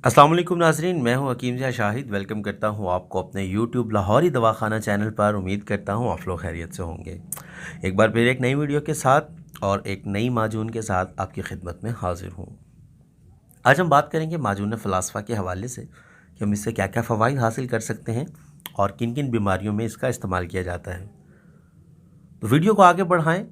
अस्सलाम वालेकुम नाज़रीन, मैं हूं हकीम ज़िया शाहिद। वेलकम करता हूं आपको अपने यूट्यूब लाहौरी दवाखाना चैनल पर। उम्मीद करता हूं आप लोग खैरियत से होंगे। एक बार फिर एक नई वीडियो के साथ और एक नई माजून के साथ आपकी खिदमत में हाजिर हूं। आज हम बात करेंगे माजून फ़लासफ़ा के हवाले से कि हम इससे क्या क्या फ़वाइद हासिल कर सकते हैं और किन किन बीमारियों में इसका इस्तेमाल किया जाता है। तो वीडियो को आगे बढ़ाएं,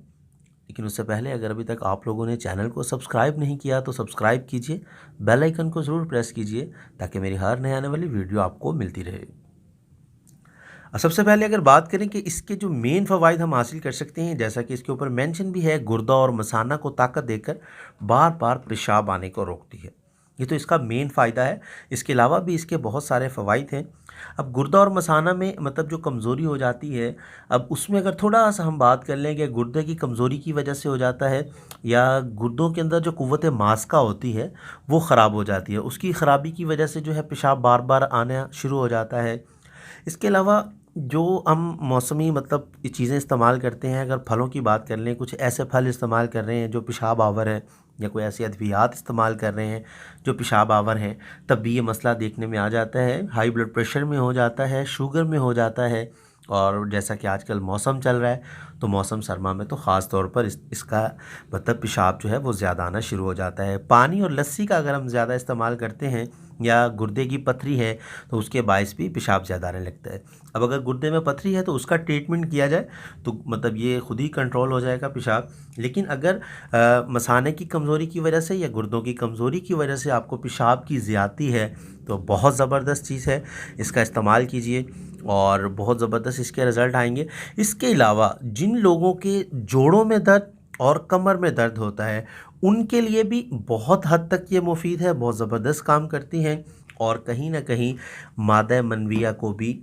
लेकिन उससे पहले अगर अभी तक आप लोगों ने चैनल को सब्सक्राइब नहीं किया तो सब्सक्राइब कीजिए, बेल आइकन को ज़रूर प्रेस कीजिए ताकि मेरी हर नए आने वाली वीडियो आपको मिलती रहे। और सबसे पहले अगर बात करें कि इसके जो मेन फ़वाइद हम हासिल कर सकते हैं, जैसा कि इसके ऊपर मेंशन भी है, गुर्दा और मसाना को ताकत देकर बार बार पेशाब आने को रोकती है। ये तो इसका मेन फ़ायदा है। इसके अलावा भी इसके बहुत सारे फ़वाइद हैं। अब गुर्दा और मसाना में मतलब जो कमज़ोरी हो जाती है, अब उसमें अगर थोड़ा सा हम बात कर लें कि गुर्दे की कमज़ोरी की वजह से हो जाता है या गुर्दों के अंदर जो कुव्वत मास्का होती है वो ख़राब हो जाती है, उसकी ख़राबी की वजह से जो है पेशाब बार बार आना शुरू हो जाता है। इसके अलावा जो हम मौसमी मतलब ये चीज़ें इस्तेमाल करते हैं, अगर फलों की बात कर लें, कुछ ऐसे फल इस्तेमाल कर रहे हैं जो पेशाब आवर हैं या कोई ऐसी अद्वियात इस्तेमाल कर रहे हैं जो पेशाब आवर हैं, तब भी ये मसला देखने में आ जाता है। हाई ब्लड प्रेशर में हो जाता है, शुगर में हो जाता है। और जैसा कि आजकल मौसम चल रहा है, तो मौसम सरमा में तो ख़ास तौर पर इसका मतलब पेशाब जो है वो ज़्यादा आना शुरू हो जाता है। पानी और लस्सी का अगर हम ज़्यादा इस्तेमाल करते हैं या गुर्दे की पथरी है तो उसके बायस भी पेशाब ज़्यादा आने लगता है। अब अगर गुर्दे में पथरी है तो उसका ट्रीटमेंट किया जाए तो मतलब ये खुद ही कंट्रोल हो जाएगा पेशाब। लेकिन अगर मसाने की कमज़ोरी की वजह से या गुर्दों की कमज़ोरी की वजह से आपको पेशाब की ज़्यादती है तो बहुत ज़बरदस्त चीज़ है, इसका इस्तेमाल कीजिए और बहुत ज़बरदस्त इसके रिज़ल्ट आएंगे। इसके अलावा जिन लोगों के जोड़ों में दर्द और कमर में दर्द होता है उनके लिए भी बहुत हद तक ये मुफीद है, बहुत ज़बरदस्त काम करती हैं और कहीं ना कहीं मादा मनविया को भी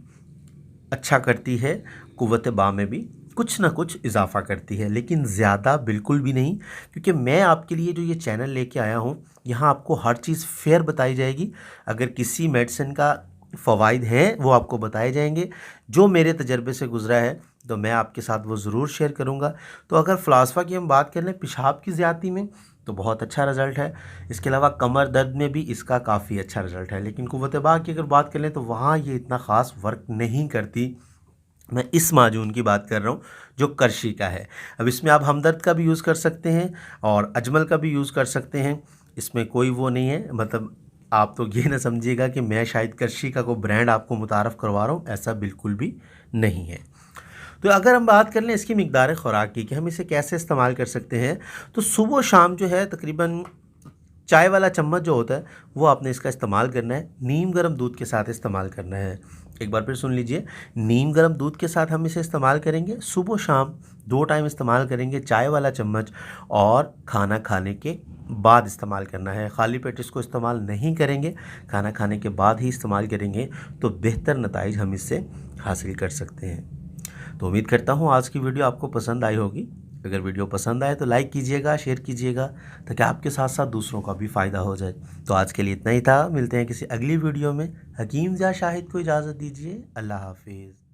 अच्छा करती है, कुव्वत बा में भी कुछ ना कुछ इजाफ़ा करती है, लेकिन ज़्यादा बिल्कुल भी नहीं। क्योंकि मैं आपके लिए जो ये चैनल लेके आया हूँ, यहाँ आपको हर चीज़ फेयर बताई जाएगी। अगर किसी मेडिसिन का फ़वाइद हैं वो आपको बताए जाएंगे, जो मेरे तजर्बे से गुज़रा है तो मैं आपके साथ वो ज़रूर शेयर करूँगा। तो अगर फ़लासफ़ा की हम बात कर लें पेशाब की ज़्यादती में तो बहुत अच्छा रिज़ल्ट है। इसके अलावा कमर दर्द में भी इसका काफ़ी अच्छा रिज़ल्ट है। लेकिन कुव्वत बा की अगर बात कर लें तो वहाँ ये इतना ख़ास वर्क नहीं करती। मैं इस माजून की बात कर रहा हूँ जो करशी का है। अब इसमें आप हमदर्द का भी यूज़ कर सकते हैं और अजमल का भी यूज़ कर सकते हैं। इसमें कोई वो नहीं है, मतलब आप तो ये ना समझिएगा कि मैं शायद करशी का कोई ब्रांड आपको मुतारफ़ करवा रहा हूँ, ऐसा बिल्कुल भी नहीं है। तो अगर हम बात कर लें इसकी मिक़दार ख़ुराक की कि हम इसे कैसे इस्तेमाल कर सकते हैं, तो सुबह शाम जो है तकरीबन चाय वाला चम्मच जो होता है वो आपने इसका इस्तेमाल करना है, नीम गर्म दूध के साथ इस्तेमाल करना है। एक बार फिर सुन लीजिए, नीम गर्म दूध के साथ हम इसे इस्तेमाल करेंगे, सुबह शाम 2 टाइम इस्तेमाल करेंगे, चाय वाला चम्मच, और खाना खाने के बाद इस्तेमाल करना है। खाली पेट इसको इस्तेमाल नहीं करेंगे, खाना खाने के बाद ही इस्तेमाल करेंगे तो बेहतर नताइज हम इससे हासिल कर सकते हैं। तो उम्मीद करता हूँ आज की वीडियो आपको पसंद आई होगी। अगर वीडियो पसंद आए तो लाइक कीजिएगा, शेयर कीजिएगा ताकि आपके साथ साथ दूसरों का भी फ़ायदा हो जाए। तो आज के लिए इतना ही था, मिलते हैं किसी अगली वीडियो में। हकीम ज़िया शाहिद को इजाज़त दीजिए। अल्लाह हाफिज़।